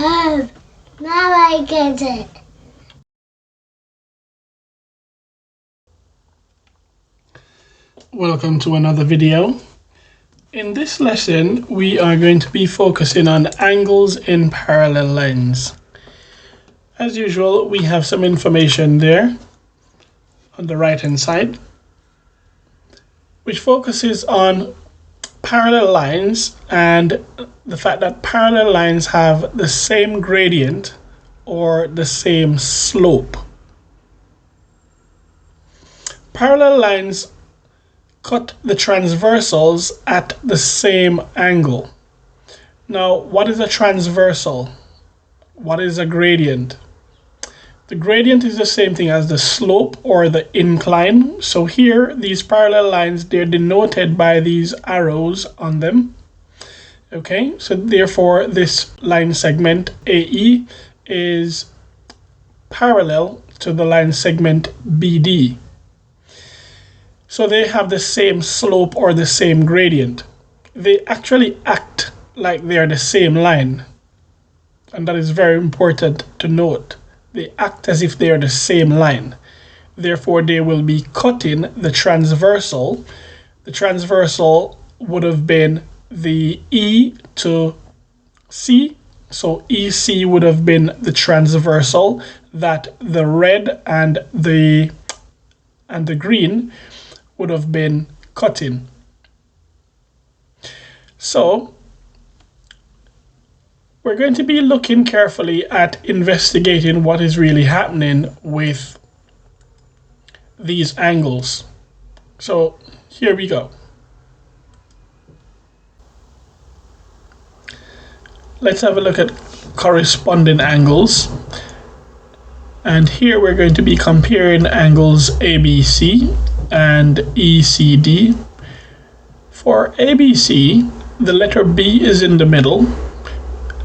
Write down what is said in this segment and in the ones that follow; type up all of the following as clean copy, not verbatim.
Oh, now I get it. Welcome to another video. In this lesson, we are going to be focusing on angles in parallel lines. As usual, we have some information there on the right hand side, which focuses on parallel lines and the fact that parallel lines have the same gradient or the same slope. Parallel lines cut the transversals at the same angle. Now, what is a transversal? What is a gradient? The gradient is the same thing as the slope or the incline. So here, these parallel lines, they're denoted by these arrows on them. Okay, so therefore this line segment AE is parallel to the line segment BD. So they have the same slope or the same gradient. They actually act like they are the same line. And that is very important to note. They act as if they are the same line. Therefore, they will be cutting the transversal. The transversal would have been the E to C. So EC would have been the transversal that the red and the green would have been cutting. So we're going to be looking carefully at investigating what is really happening with these angles. So here we go. Let's have a look at corresponding angles. And here we're going to be comparing angles ABC and ECD. For ABC, the letter B is in the middle,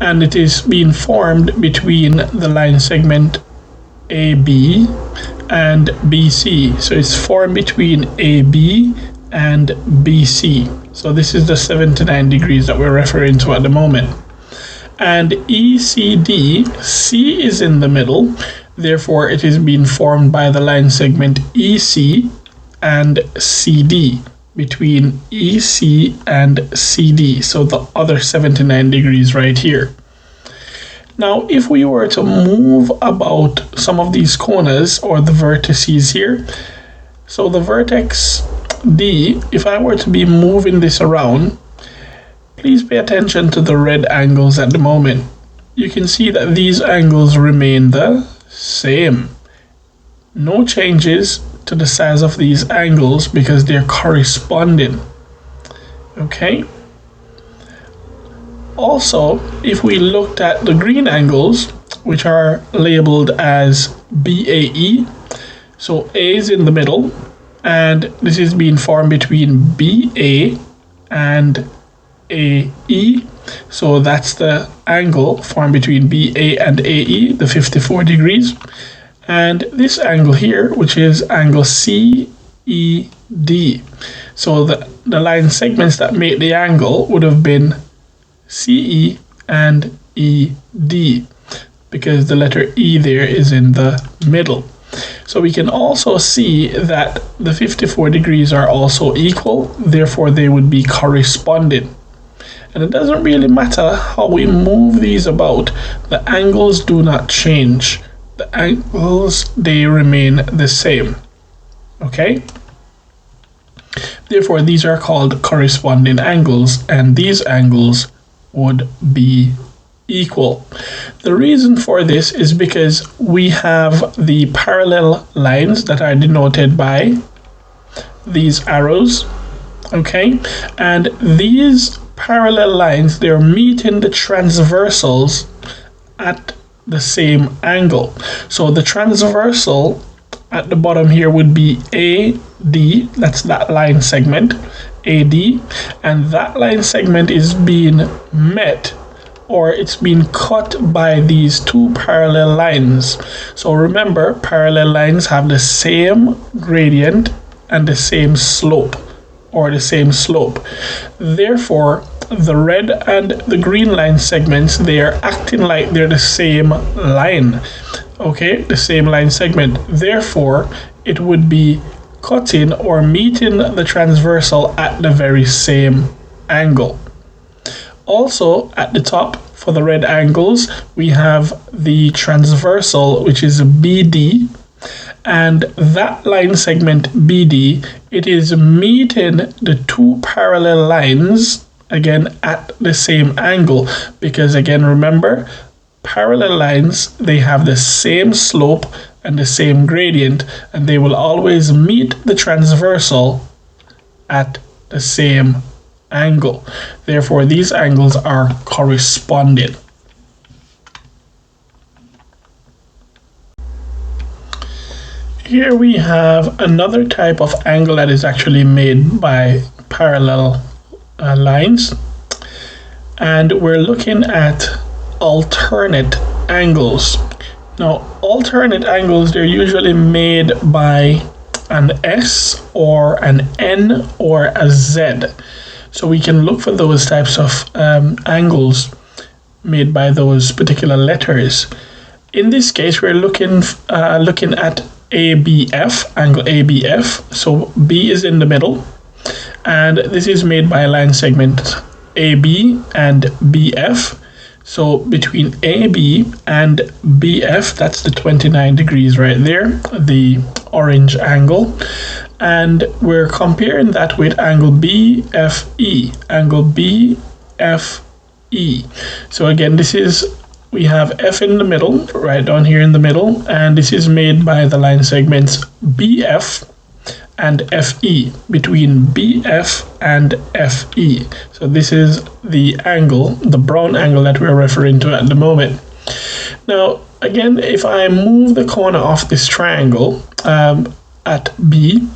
and it is being formed between the line segment AB and BC. So it's formed between AB and BC. So this is the 79 degrees that we're referring to at the moment. And ECD, C is in the middle, therefore it is being formed by the line segment EC and CD, between EC and CD, so the other 79 degrees right here. Now, if we were to move about some of these corners or the vertices here, so the vertex D, if I were to be moving this around, please pay attention to the red angles at the moment. You can see that these angles remain the same. No changes to the size of these angles because they're corresponding. Okay. Also, if we looked at the green angles, which are labeled as BAE, so A is in the middle, and this is being formed between BA and AE. So that's the angle formed between BA and AE, the 54 degrees. And this angle here, which is angle CED. So the line segments that make the angle would have been CE and ED, because the letter E there is in the middle. So we can also see that the 54 degrees are also equal, therefore they would be corresponding. And it doesn't really matter how we move these about, the angles do not change. The angles, they remain the same. Okay? Therefore, these are called corresponding angles, and these angles would be equal. The reason for this is because we have the parallel lines that are denoted by these arrows. Okay? And these parallel lines, they're meeting the transversals at the same angle. So the transversal at the bottom here would be AD, that's that line segment, AD, and that line segment is being met, or it's being cut by these two parallel lines. So remember, parallel lines have the same gradient and the same slope, or the same slope. Therefore, the red and the green line segments, they are acting like they're the same line. Okay, the same line segment. Therefore, it would be cutting or meeting the transversal at the very same angle. Also, at the top, for the red angles, we have the transversal, which is BD, and that line segment BD, it is meeting the two parallel lines again at the same angle, because again, remember, parallel lines, they have the same slope and the same gradient, and they will always meet the transversal at the same angle. Therefore, these angles are corresponding. Here we have another type of angle that is actually made by parallel lines, and we're looking at alternate angles. Now, alternate angles, they're usually made by an S or an N or a Z. So we can look for those types of angles made by those particular letters. In this case, we're looking at ABF, angle ABF. So B is in the middle, and this is made by a line segment AB and BF. So between AB and BF, that's the 29 degrees right there, the orange angle. And we're comparing that with angle BFE, angle BFE. So again, we have F in the middle, right down here in the middle, and this is made by the line segments BF and FE, between BF and FE. So this is the angle, the brown angle that we're referring to at the moment. Now, again, if I move the corner of this triangle at B,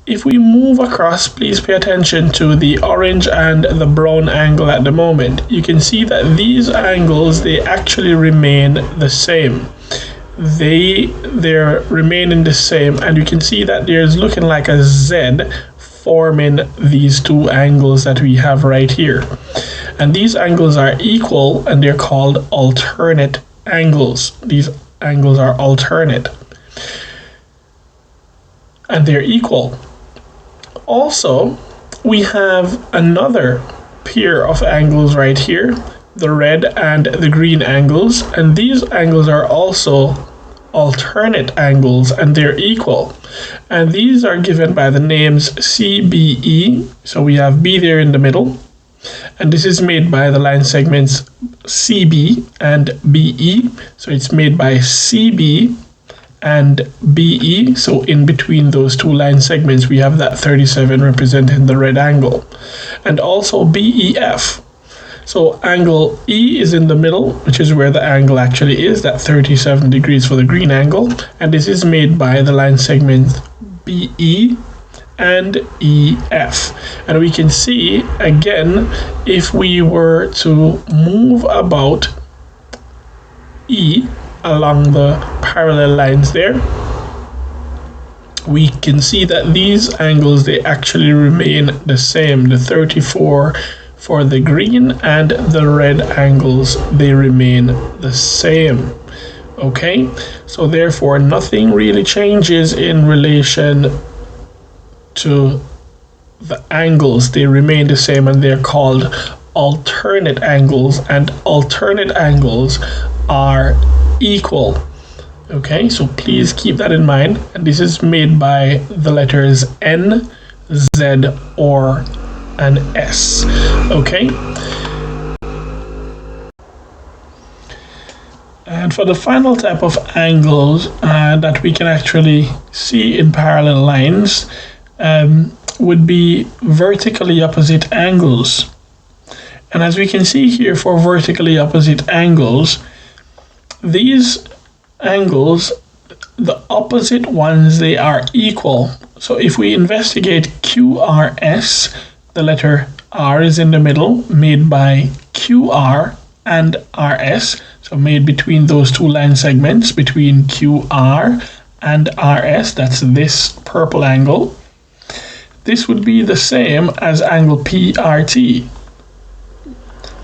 if we move across, please pay attention to the orange and the brown angle at the moment. You can see that these angles, they actually remain the same. They're remaining the same, and you can see that there's looking like a Z forming these two angles that we have right here. And these angles are equal, and they're called alternate angles. These angles are alternate, and they're equal. Also, we have another pair of angles right here, the red and the green angles, and these angles are also alternate angles, and they're equal. And these are given by the names CBE, so we have B there in the middle, and this is made by the line segments CB and BE, so it's made by CB and BE. So in between those two line segments, we have that 37 representing the red angle, and also BEF. So angle E is in the middle, which is where the angle actually is, that 37 degrees for the green angle, and this is made by the line segments BE and EF. And we can see again, if we were to move about E along the parallel lines there, we can see that these angles, they actually remain the same. The 34 for the green and the red angles, they remain the same. Okay, so therefore nothing really changes in relation to the angles. They remain the same, and they're called alternate angles, and alternate angles are equal. Okay, so please keep that in mind, and this is made by the letters N, Z, or an S. Okay, and for the final type of angles that we can actually see in parallel lines would be vertically opposite angles. And as we can see here, for vertically opposite angles, these angles, the opposite ones, they are equal. So if we investigate QRS, the letter R is in the middle, made by QR and RS, so made between those two line segments, between QR and RS, that's this purple angle. This would be the same as angle PRT.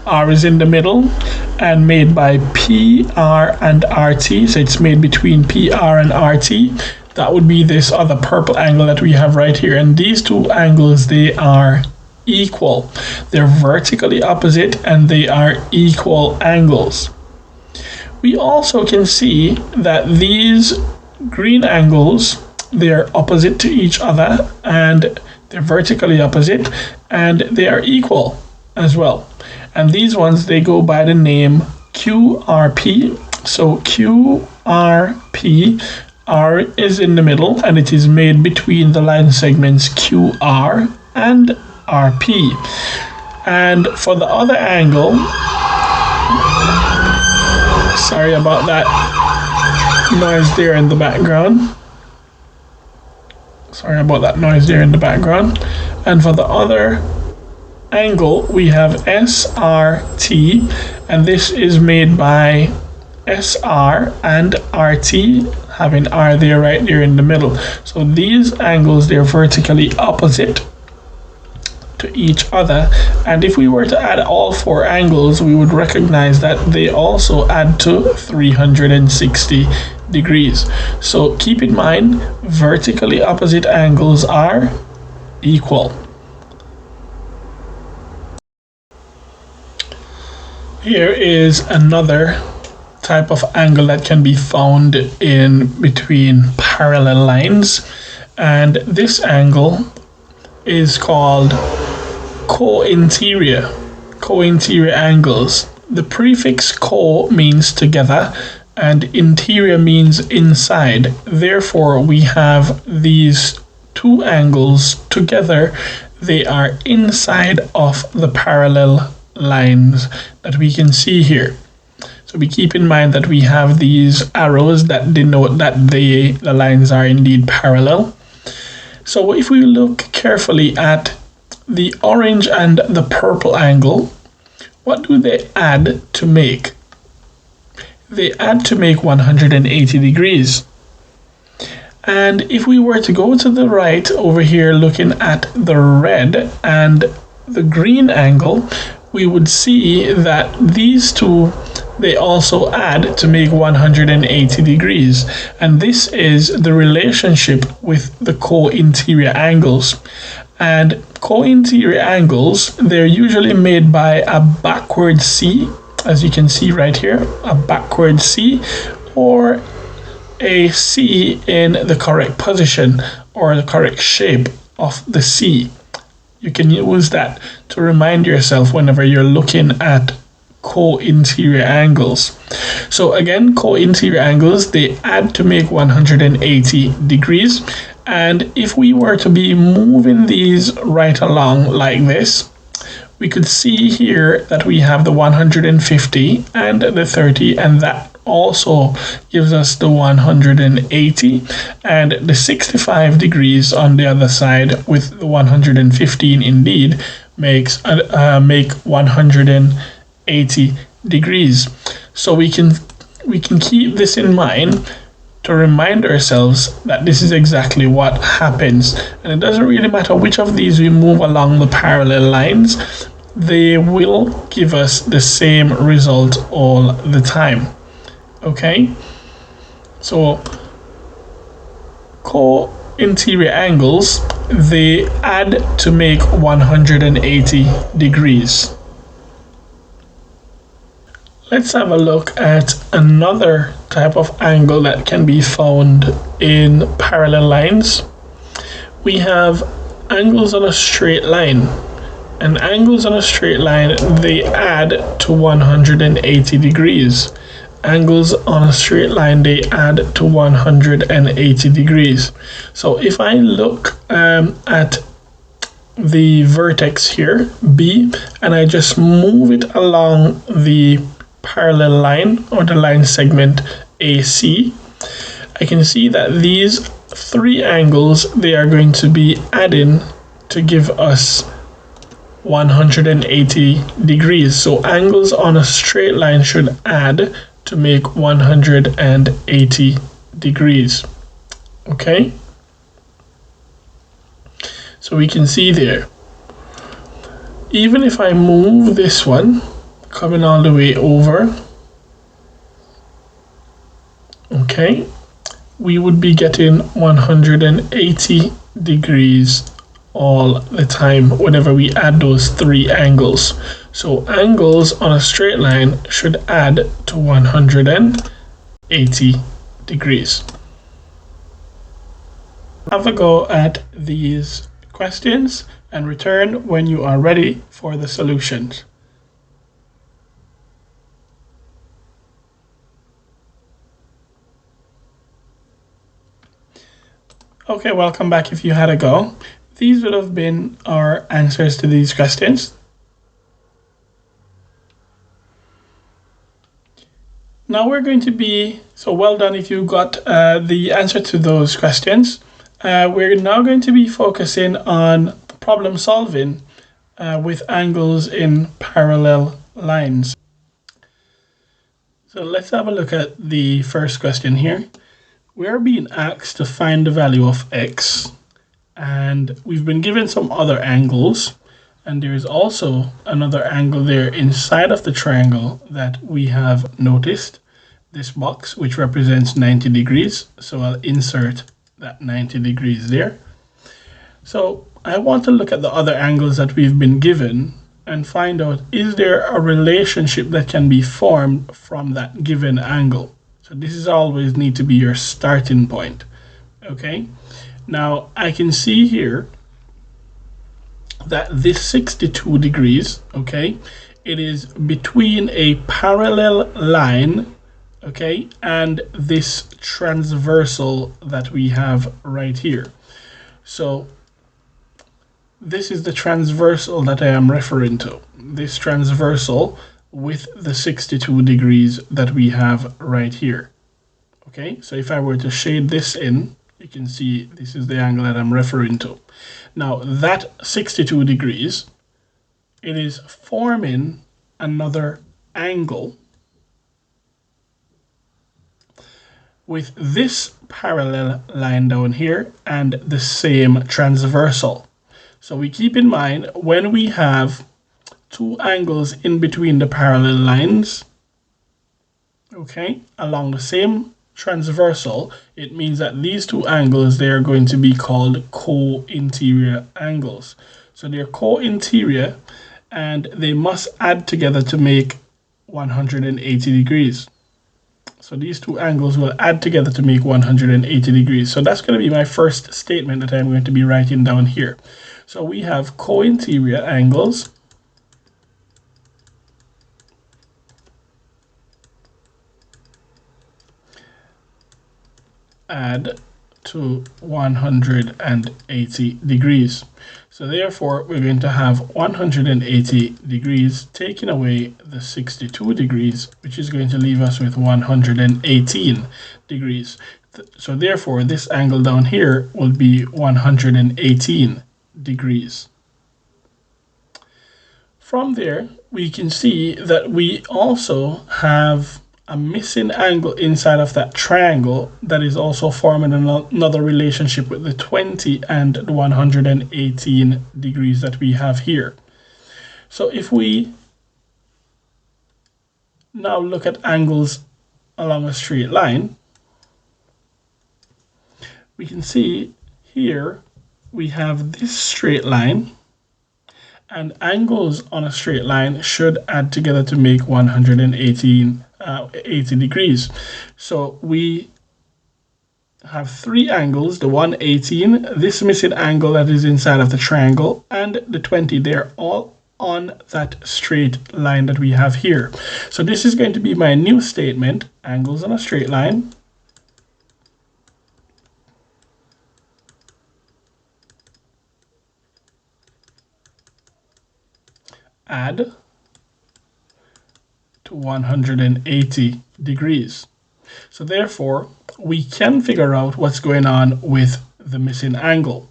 R is in the middle, and made by PR and RT. So it's made between PR and RT. That would be this other purple angle that we have right here. And these two angles, they are equal. They're vertically opposite and they are equal angles. We also can see that these green angles, they're opposite to each other and they're vertically opposite and they are equal as well. And these ones, they go by the name QRP. So QRP, R is in the middle and it is made between the line segments QR and RP. And for the other angle, sorry about that noise there in the background. Sorry about that noise there in the background. And for the other angle, we have SRT, and this is made by SR and RT, having R there right there in the middle. So these angles, they're vertically opposite to each other, and if we were to add all four angles, we would recognize that they also add to 360 degrees. So keep in mind, vertically opposite angles are equal. Here is another type of angle that can be found in between parallel lines, and this angle is called co-interior angles. The prefix co means together and interior means inside. Therefore, we have these two angles together. They are inside of the parallel lines that we can see here. So we keep in mind that we have these arrows that denote that the lines are indeed parallel. So if we look carefully at the orange and the purple angle, what do they add to make? They add to make 180 degrees. And if we were to go to the right over here looking at the red and the green angle, we would see that these two, they also add to make 180 degrees. And this is the relationship with the co-interior angles. And co-interior angles, they're usually made by a backward C, as you can see right here, a backward C, or a C in the correct position or the correct shape of the C. You can use that to remind yourself whenever you're looking at co-interior angles. So again, co-interior angles, they add to make 180 degrees. And if we were to be moving these right along like this, we could see here that we have the 150 and the 30, and that also gives us the 180, and the 65 degrees on the other side with the 115 indeed makes make 180 degrees. So we can keep this in mind to remind ourselves that this is exactly what happens. And it doesn't really matter which of these we move along the parallel lines, they will give us the same result all the time. Okay? So co-interior angles, they add to make 180 degrees. Let's have a look at another type of angle that can be found in parallel lines. We have angles on a straight line. And angles on a straight line, they add to 180 degrees. Angles on a straight line, they add to 180 degrees. So if I look at the vertex here, B, and I just move it along the parallel line or the line segment AC, I can see that these three angles, they are going to be adding to give us 180 degrees. So angles on a straight line should add to make 180 degrees. Okay? So we can see there, even if I move this one coming all the way over, okay, we would be getting 180 degrees all the time whenever we add those three angles. So angles on a straight line should add to 180 degrees. Have a go at these questions and return when you are ready for the solutions. Okay, welcome back if you had a go. These would have been our answers to these questions. Now we're going to be, so well done if you got the answer to those questions. We're now going to be focusing on problem solving with angles in parallel lines. So let's have a look at the first question here. We're being asked to find the value of x, and we've been given some other angles, and there is also another angle there inside of the triangle that we have noticed, this box, which represents 90 degrees. So I'll insert that 90 degrees there. So I want to look at the other angles that we've been given and find out, is there a relationship that can be formed from that given angle? So this is always need to be your starting point. Okay, now I can see here that this 62 degrees, okay, it is between a parallel line, okay, and this transversal that we have right here. So this is the transversal that I am referring to, this transversal with the 62 degrees that we have right here. Okay, so if I were to shade this in, you can see this is the angle that I'm referring to. Now that 62 degrees, it is forming another angle with this parallel line down here and the same transversal. So we keep in mind, when we have two angles in between the parallel lines, okay, along the same transversal, it means that these two angles, they are going to be called co-interior angles. So they're co-interior and they must add together to make 180 degrees. So these two angles will add together to make 180 degrees. So that's going to be my first statement that I'm going to be writing down here. So we have co-interior angles add to 180 degrees. So therefore we're going to have 180 degrees taking away the 62 degrees, which is going to leave us with 118 degrees. So therefore this angle down here will be 118 degrees. From there we can see that we also have a missing angle inside of that triangle that is also forming another relationship with the 20 and the 118 degrees that we have here. So if we now look at angles along a straight line, we can see here we have this straight line, and angles on a straight line should add together to make 80 degrees. So we have three angles, the 118, this missing angle that is inside of the triangle, and the 20. They're all on that straight line that we have here. So this is going to be my new statement, angles on a straight line add to 180 degrees. So therefore we can figure out what's going on with the missing angle.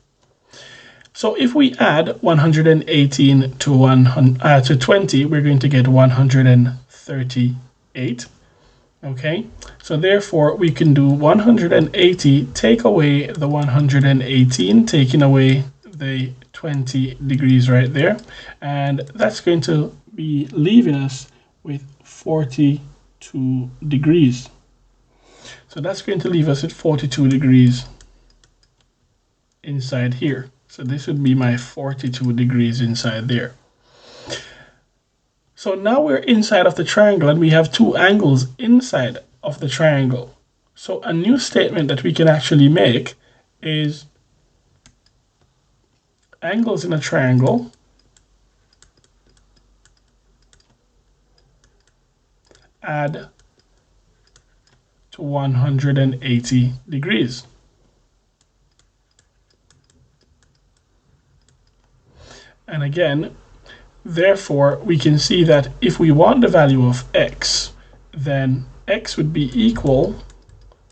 So if we add 118 to 20, we're going to get 138. Okay, so therefore we can do 180, take away the 118, taking away the 20 degrees right there, and that's going to be leaving us with 42 degrees. So that's going to leave us at 42 degrees inside here. So this would be my 42 degrees inside there. So now we're inside of the triangle and we have two angles inside of the triangle. So a new statement that we can actually make is angles in a triangle add to 180 degrees. And again, therefore, we can see that if we want the value of x, then x would be equal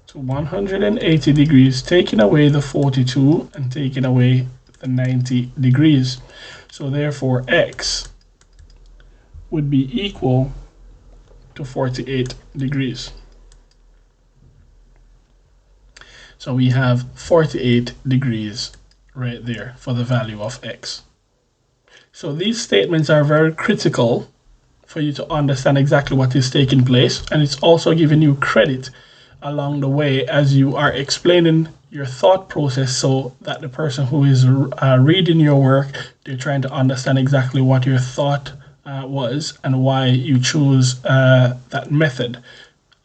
to 180 degrees, taking away the 42 and taking away the 90 degrees. So therefore, x would be equal to 48 degrees. So we have 48 degrees right there for the value of x. So these statements are very critical for you to understand exactly what is taking place, and it's also giving you credit along the way as you are explaining your thought process, so that the person who is reading your work, they're trying to understand exactly what your thought was and why you chose that method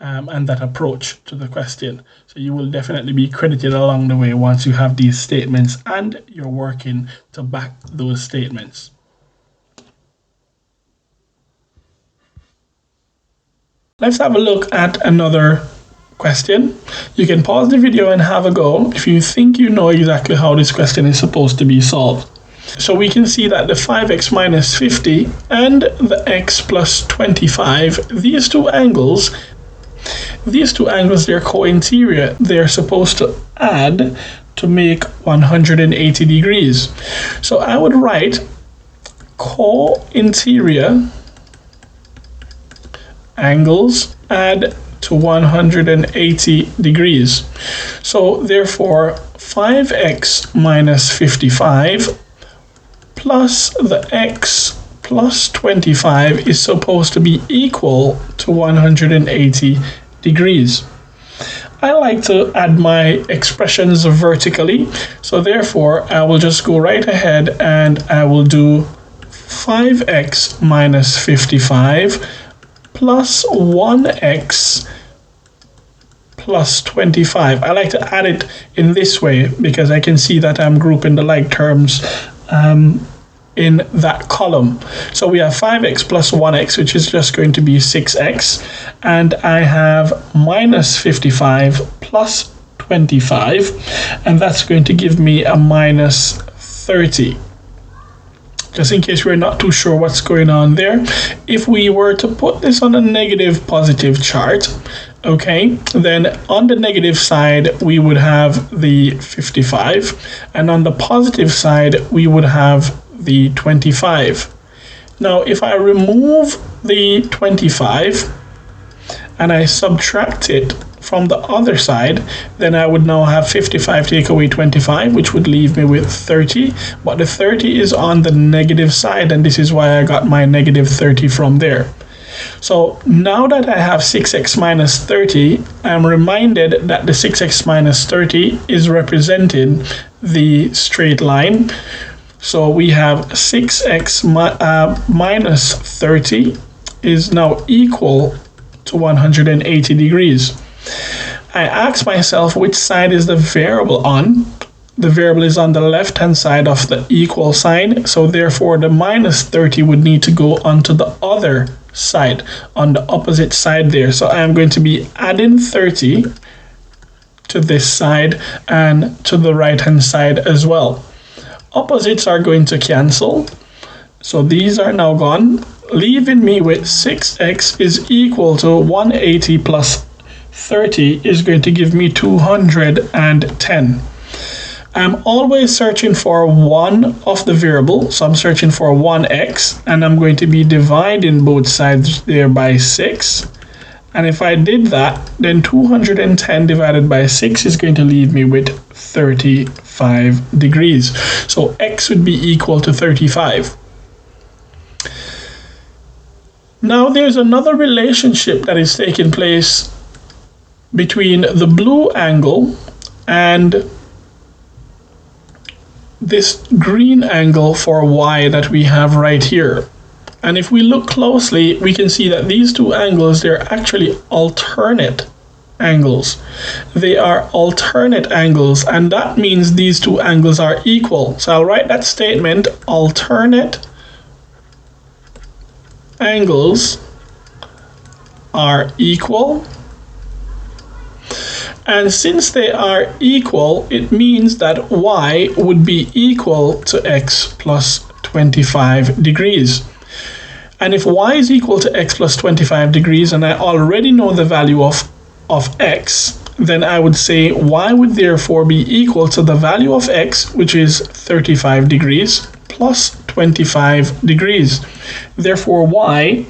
and that approach to the question. So you will definitely be credited along the way once you have these statements and you're working to back those statements. Let's have a look at another question. You can pause the video and have a go if you think you know exactly how this question is supposed to be solved. So we can see that the 5x minus 50 and the x plus 25, these two angles, they're co-interior. They're supposed to add to make 180 degrees. So I would write co-interior angles add to 180 degrees. So therefore 5x minus 55 plus the x plus 25 is supposed to be equal to 180 degrees. I like to add my expressions vertically, so therefore I will just go right ahead and I will do 5x minus 55 plus 1x plus 25. I like to add it in this way because I can see that I'm grouping the like terms in that column. So we have 5x plus 1x, which is just going to be 6x, and I have minus 55 plus 25, and that's going to give me a minus 30. Just in case we're not too sure what's going on there, if we were to put this on a negative positive chart, okay, then on the negative side we would have the 55, and on the positive side we would have the 25. Now if I remove the 25 and I subtract it from the other side, then I would now have 55 take away 25, which would leave me with 30, but the 30 is on the negative side, and this is why I got my negative 30 from there. So now that I have 6x minus 30, I'm reminded that the 6x minus 30 is representing the straight line. So we have 6x minus 30 is now equal to 180 degrees. I ask myself which side is the variable on. The variable is on the left hand side of the equal sign, so therefore the minus 30 would need to go onto the other side, on the opposite side there. So I am going to be adding 30 to this side and to the right hand side as well. Opposites are going to cancel, so these are now gone, leaving me with 6x is equal to 180 plus 30 is going to give me 210. I'm always searching for one of the variable, so I'm searching for 1x, and I'm going to be dividing both sides there by 6. And if I did that, then 210 divided by 6 is going to leave me with 35 degrees. So x would be equal to 35. Now there's another relationship that is taking place between the blue angle and this green angle for y that we have right here. And if we look closely, we can see that these two angles, they're actually alternate angles. They are alternate angles, and that means these two angles are equal. So I'll write that statement: alternate angles are equal. And since they are equal, it means that y would be equal to x plus 25 degrees. And if y is equal to x plus 25 degrees, and I already know the value of x, then I would say y would therefore be equal to the value of x, which is 35 degrees, plus 25 degrees. Therefore, y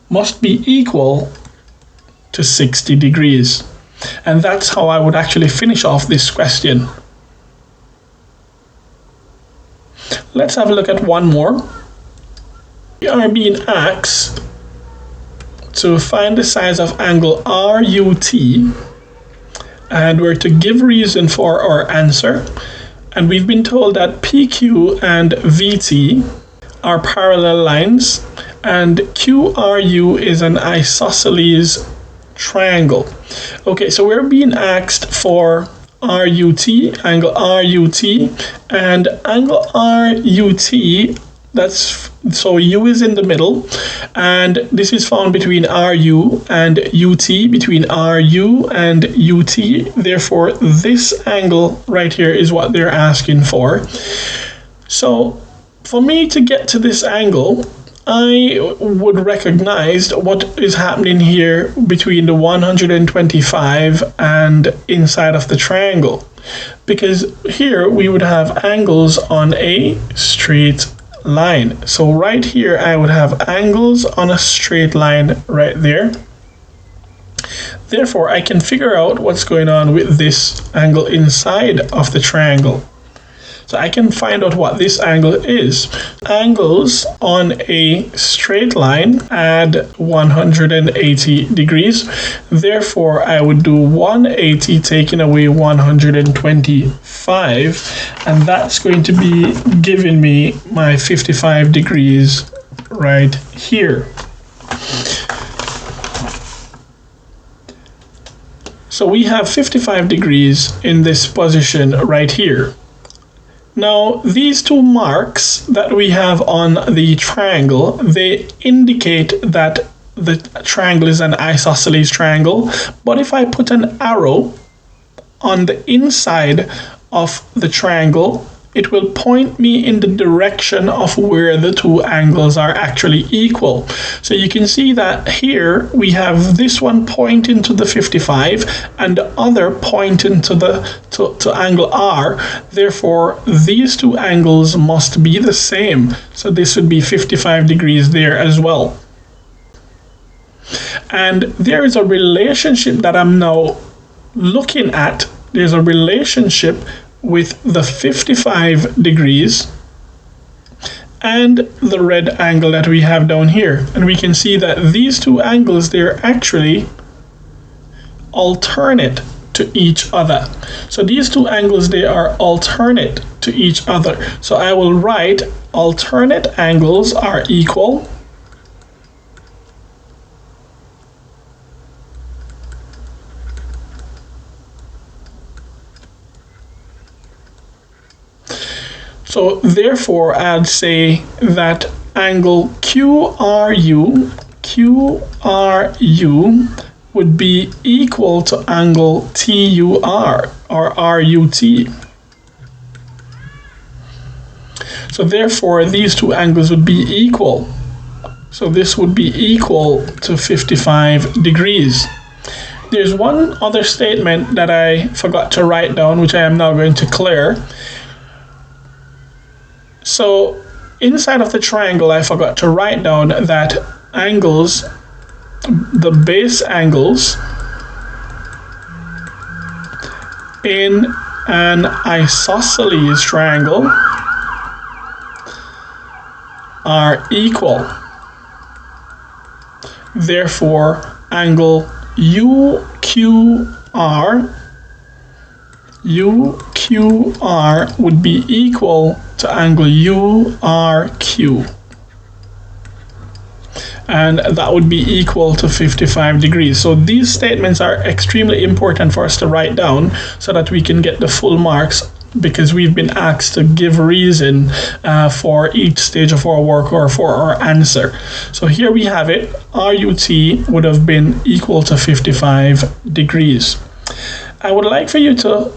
must be equal to 60 degrees. And that's how I would actually finish off this question. Let's have a look at one more. We are being asked to find the size of angle RUT, and we're to give reason for our answer. And we've been told that PQ and VT are parallel lines, and QRU is an isosceles triangle. Okay, so we're being asked for RUT, angle RUT, and angle RUT, that's, so U is in the middle, and this is found between RU and UT, between RU and UT. Therefore, this angle right here is what they're asking for. So for me to get to this angle, I would recognize what is happening here between the 125 and inside of the triangle, because here we would have angles on a straight line. So right here I would have angles on a straight line right there. Therefore, I can figure out what's going on with this angle inside of the triangle. So I can find out what this angle is. Angles on a straight line add 180 degrees. Therefore, I would do 180 taking away 125, and that's going to be giving me my 55 degrees right here. So we have 55 degrees in this position right here. Now, these two marks that we have on the triangle, they indicate that the triangle is an isosceles triangle. But if I put an arrow on the inside of the triangle, it will point me in the direction of where the two angles are actually equal. So you can see that here we have this one pointing to the 55 and the other pointing to angle R. Therefore, these two angles must be the same. So this would be 55 degrees there as well. And there is a relationship that I'm now looking at. There's a relationship with the 55 degrees and the red angle that we have down here. And we can see that these two angles, they're actually alternate to each other. So these two angles, they are alternate to each other. So I will write alternate angles are equal. So therefore, I'd say that angle QRU would be equal to angle TUR or RUT. So therefore, these two angles would be equal. So this would be equal to 55 degrees. There's one other statement that I forgot to write down, which I am now going to clear. So inside of the triangle, I forgot to write down that angles, the base angles in an isosceles triangle are equal. Therefore, angle UQR would be equal to angle URQ. And that would be equal to 55 degrees. So these statements are extremely important for us to write down so that we can get the full marks, because we've been asked to give reason for each stage of our work or for our answer. So here we have it. RUT would have been equal to 55 degrees. I would like for you to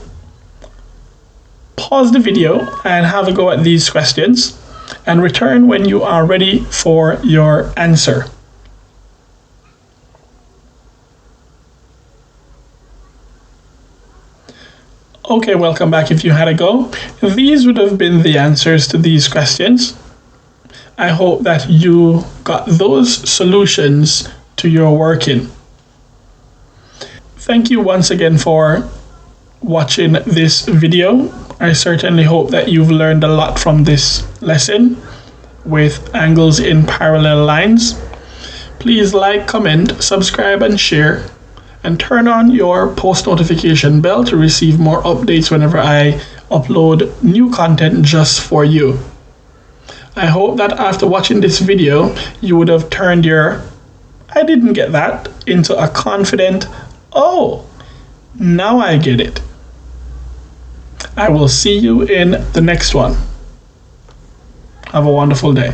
pause the video and have a go at these questions and return when you are ready for your answer. Okay, welcome back if you had a go. These would have been the answers to these questions. I hope that you got those solutions to your working. Thank you once again for watching this video. I certainly hope that you've learned a lot from this lesson with angles in parallel lines. Please like, comment, subscribe and share, and turn on your post notification bell to receive more updates whenever I upload new content just for you. I hope that after watching this video, you would have turned your "I didn't get that" into a confident "Oh, now I get it." I will see you in the next one. Have a wonderful day.